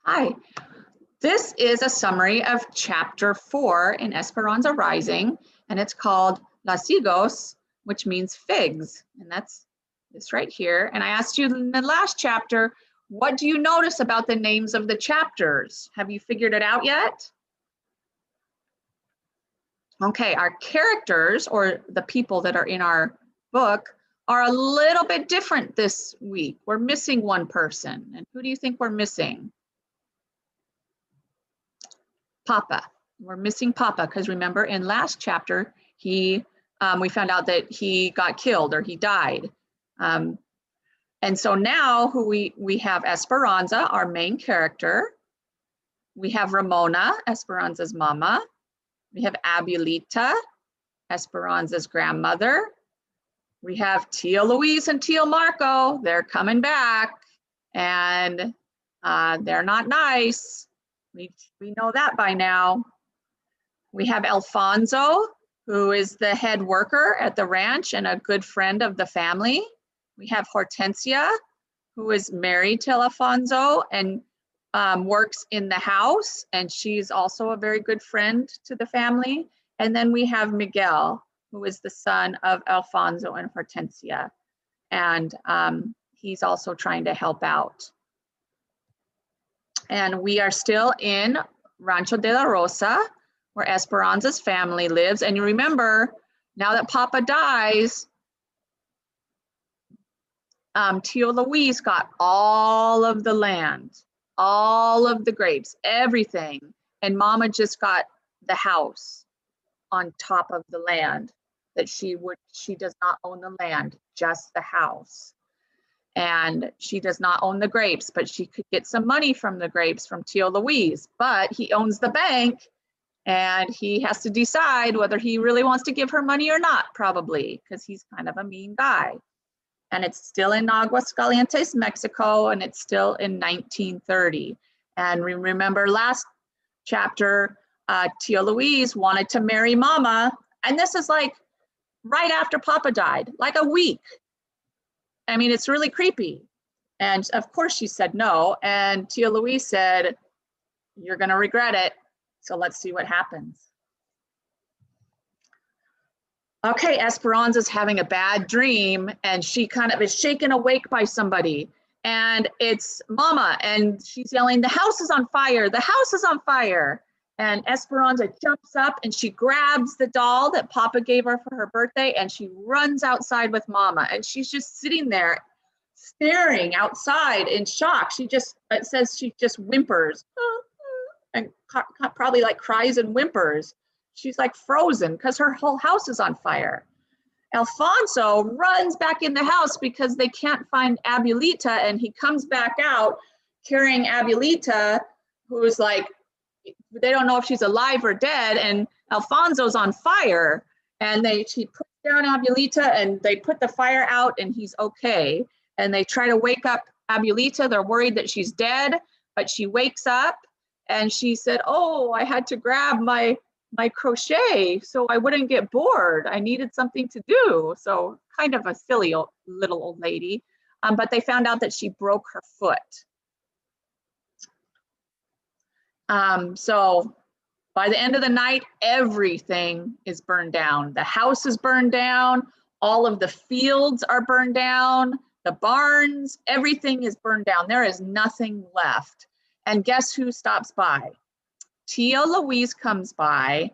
Hi, this is a summary of chapter 4 in Esperanza Rising, and it's called Las Higos, which means figs, and that's this right here. And I asked you in the last chapter, what do you notice about the names of the chapters? Have you figured it out yet? Okay, our characters, or the people that are in our book, are a little bit different this week. We're missing one person, and who do you think we're missing? Papa. We're missing Papa because remember in last chapter we found out that he got killed or he died, and so now we have Esperanza, our main character. We have Ramona, Esperanza's mama. We have Abuelita, Esperanza's grandmother. We have Tio Luis and Tio Marco. They're coming back, and they're not nice. We know that by now. We have Alfonso, who is the head worker at the ranch and a good friend of the family. We have Hortensia, who is married to Alfonso and works in the house, and she's also a very good friend to the family. And then we have Miguel, who is the son of Alfonso and Hortensia, and he's also trying to help out. And we are still in Rancho de la Rosa, where Esperanza's family lives. And you remember, now that Papa dies, Tio Luis got all of the land, all of the grapes, everything. And Mama just got the house on top of the land that she does not own the land, just the house. And she does not own the grapes, but she could get some money from the grapes from Tio Luis, but he owns the bank and he has to decide whether he really wants to give her money or not, probably, because he's kind of a mean guy. And it's still in Aguascalientes, Mexico, and it's still in 1930. And remember last chapter, Tio Luis wanted to marry Mama, and this is like right after Papa died, like a week. I mean, it's really creepy. And of course she said no. And Tio Luis said, you're gonna regret it. So let's see what happens. Okay, Esperanza's having a bad dream and she kind of is shaken awake by somebody. And it's Mama, and she's yelling, the house is on fire, the house is on fire. And Esperanza jumps up and she grabs the doll that Papa gave her for her birthday, and she runs outside with Mama. And she's just sitting there staring outside in shock. It says she just whimpers and probably like cries and whimpers. She's like frozen because her whole house is on fire. Alfonso runs back in the house because they can't find Abuelita, and he comes back out carrying Abuelita, who's like, they don't know if she's alive or dead, and Alfonso's on fire. And she puts down Abuelita and they put the fire out and he's okay. And they try to wake up Abuelita. They're worried that she's dead, but she wakes up and she said, oh, I had to grab my crochet so I wouldn't get bored. I needed something to do. So kind of a silly little old lady. But they found out that she broke her foot. So by the end of the night, everything is burned down. The house is burned down. All of the fields are burned down. The barns, everything is burned down. There is nothing left. And guess who stops by? Tio Luis comes by.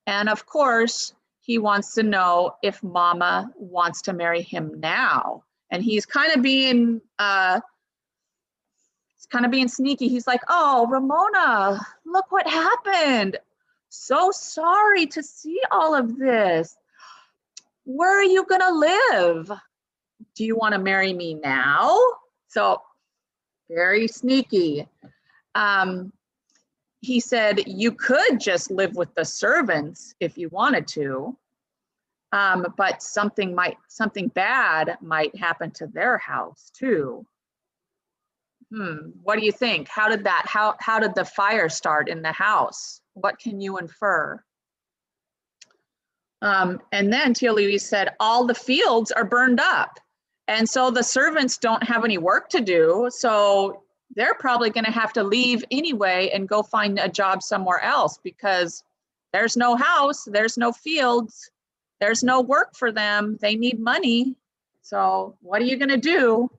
And of course, he wants to know if Mama wants to marry him now. And he's kind of being, sneaky. He's like, oh, Ramona, look what happened. So sorry to see all of this. Where are you gonna live? Do you want to marry me now? So very sneaky. He said, you could just live with the servants if you wanted to, but something bad might happen to their house too. What do you think? How did the fire start in the house? What can you infer? And then Tio Luis said, all the fields are burned up. And so the servants don't have any work to do. So they're probably going to have to leave anyway and go find a job somewhere else because there's no house, there's no fields, there's no work for them. They need money. So what are you going to do?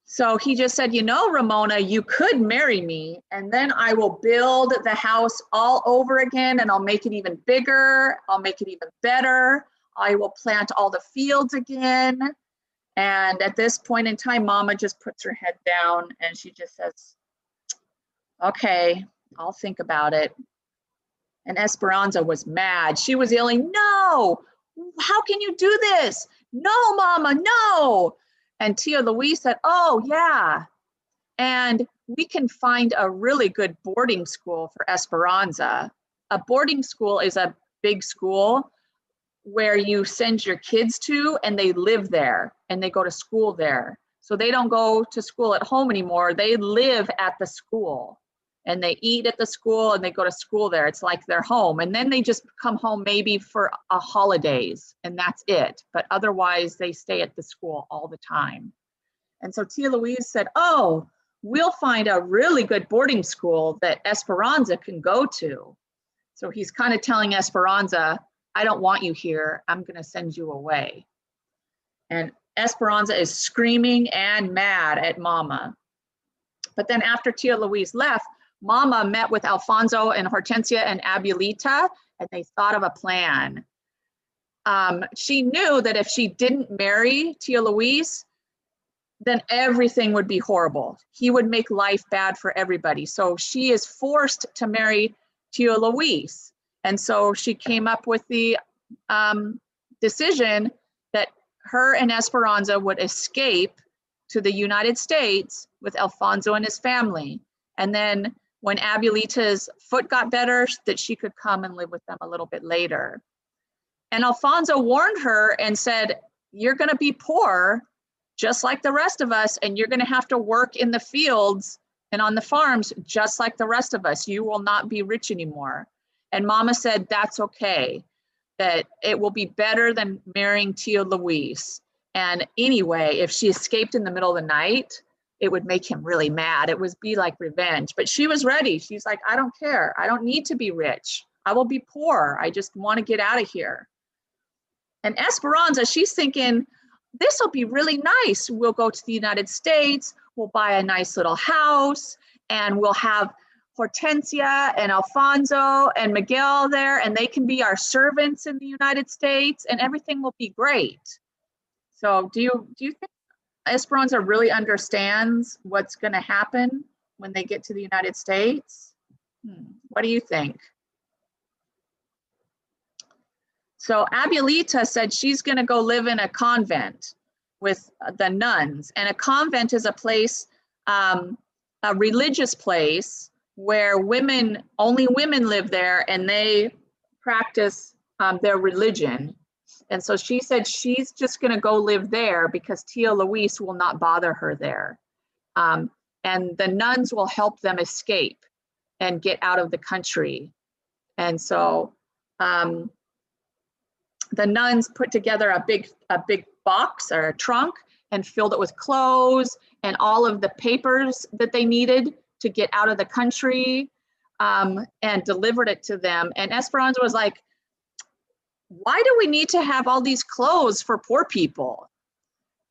So he just said, you know, Ramona, you could marry me and then I will build the house all over again and I'll make it even bigger. I'll make it even better. I will plant all the fields again. And at this point in time, Mama just puts her head down and she just says, okay, I'll think about it. And Esperanza was mad. She was yelling, no, how can you do this? No, Mama, no. And Tio Luis said, oh, yeah. And we can find a really good boarding school for Esperanza. A boarding school is a big school where you send your kids to and they live there and they go to school there. So they don't go to school at home anymore. They live at the school and they eat at the school and they go to school there. It's like their home. And then they just come home maybe for a holidays and that's it. But otherwise they stay at the school all the time. And so Tia Louise said, oh, we'll find a really good boarding school that Esperanza can go to. So he's kind of telling Esperanza, I don't want you here. I'm going to send you away. And Esperanza is screaming and mad at Mama. But then after Tia Louise left, Mama met with Alfonso and Hortensia and Abuelita, and they thought of a plan. She knew that if she didn't marry Tia Louise, then everything would be horrible. He would make life bad for everybody. So she is forced to marry Tio Luis. And so she came up with the decision that her and Esperanza would escape to the United States with Alfonso and his family. And then when Abuelita's foot got better, that she could come and live with them a little bit later. And Alfonso warned her and said, you're gonna be poor just like the rest of us, and you're gonna have to work in the fields and on the farms just like the rest of us. You will not be rich anymore. And Mama said, that's okay, that it will be better than marrying Tio Luis. And anyway, if she escaped in the middle of the night, it would make him really mad. It would be like revenge, but she was ready. She's like, I don't care. I don't need to be rich. I will be poor. I just want to get out of here. And Esperanza, she's thinking, this will be really nice. We'll go to the United States. We'll buy a nice little house and we'll have Hortensia and Alfonso and Miguel there, and they can be our servants in the United States and everything will be great. So do you think Esperanza really understands what's going to happen when they get to the United States? What do you think? So Abuelita said she's going to go live in a convent with the nuns. And a convent is a place, a religious place where only women live there and they practice their religion. And so she said she's just going to go live there because Tio Luis will not bother her there. And the nuns will help them escape and get out of the country. And so the nuns put together a big box or a trunk and filled it with clothes and all of the papers that they needed to get out of the country, and delivered it to them. And Esperanza was like, why do we need to have all these clothes for poor people?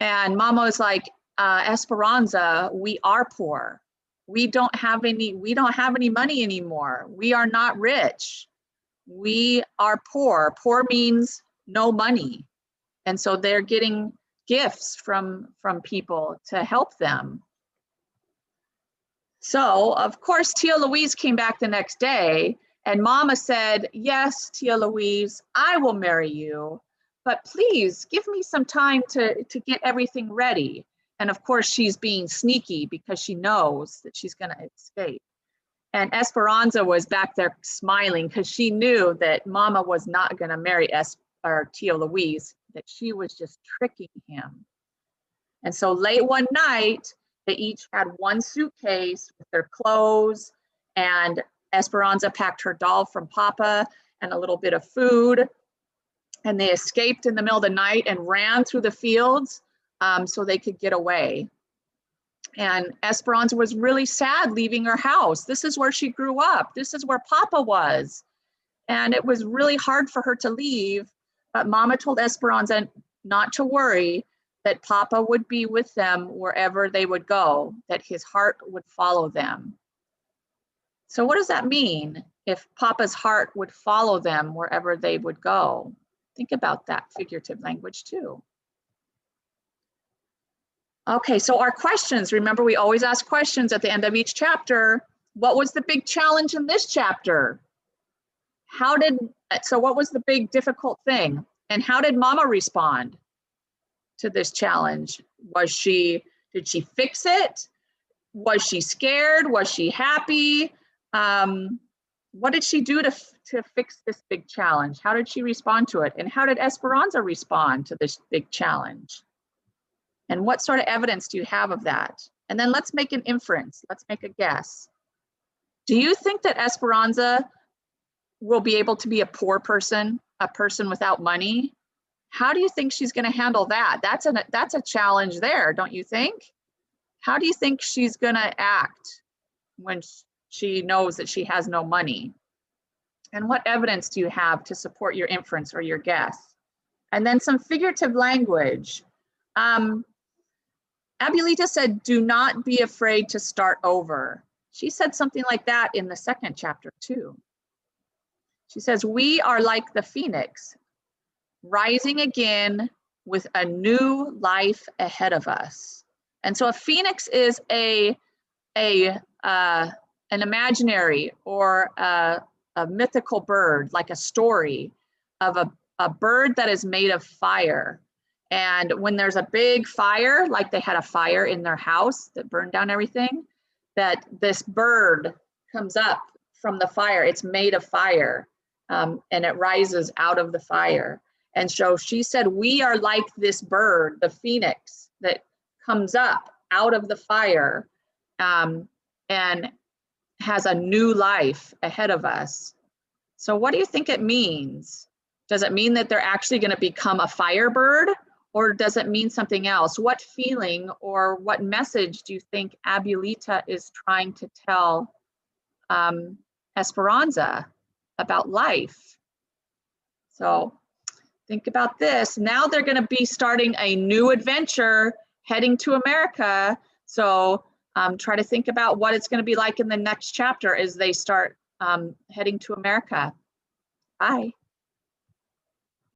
And Mama was like, Esperanza, we are poor. We don't have any money anymore. We are not rich. We are poor. Poor means no money. And so they're getting gifts from people to help them. So of course, Tio Luis came back the next day and Mama said, yes, Tio Luis, I will marry you, but please give me some time to get everything ready. And of course, she's being sneaky because she knows that she's gonna escape. And Esperanza was back there smiling because she knew that Mama was not gonna marry Tio Luis, that she was just tricking him. And so late one night, they each had one suitcase with their clothes, and Esperanza packed her doll from Papa and a little bit of food. And they escaped in the middle of the night and ran through the fields so they could get away. And Esperanza was really sad leaving her house. This is where she grew up. This is where Papa was. And it was really hard for her to leave. But Mama told Esperanza not to worry, that Papa would be with them wherever they would go, that his heart would follow them. So what does that mean? If Papa's heart would follow them wherever they would go? Think about that figurative language too. Okay, so our questions, remember we always ask questions at the end of each chapter. What was the big challenge in this chapter? So what was the big difficult thing? And how did Mama respond to this challenge? Did she fix it? Was she scared? Was she happy? What did she do to fix this big challenge? How did she respond to it? And how did Esperanza respond to this big challenge? And what sort of evidence do you have of that? And then let's make an inference. Let's make a guess. Do you think that Esperanza will be able to be a poor person, a person without money? How do you think she's going to handle that? That's a challenge there, don't you think? How do you think she's going to act when she knows that she has no money? And what evidence do you have to support your inference or your guess? And then some figurative language. Abuelita said, do not be afraid to start over. She said something like that in the second chapter too. She says, we are like the phoenix, rising again with a new life ahead of us. And so a phoenix is an imaginary or a mythical bird, like a story of a bird that is made of fire. And when there's a big fire, like they had a fire in their house that burned down everything, that this bird comes up from the fire. It's made of fire, and it rises out of the fire. And so she said, we are like this bird, the phoenix, that comes up out of the fire and has a new life ahead of us. So what do you think it means? Does it mean that they're actually going to become a firebird? Or does it mean something else? What feeling or what message do you think Abuelita is trying to tell Esperanza about life? So think about this. Now they're going to be starting a new adventure heading to America. So try to think about what it's going to be like in the next chapter as they start heading to America. Bye.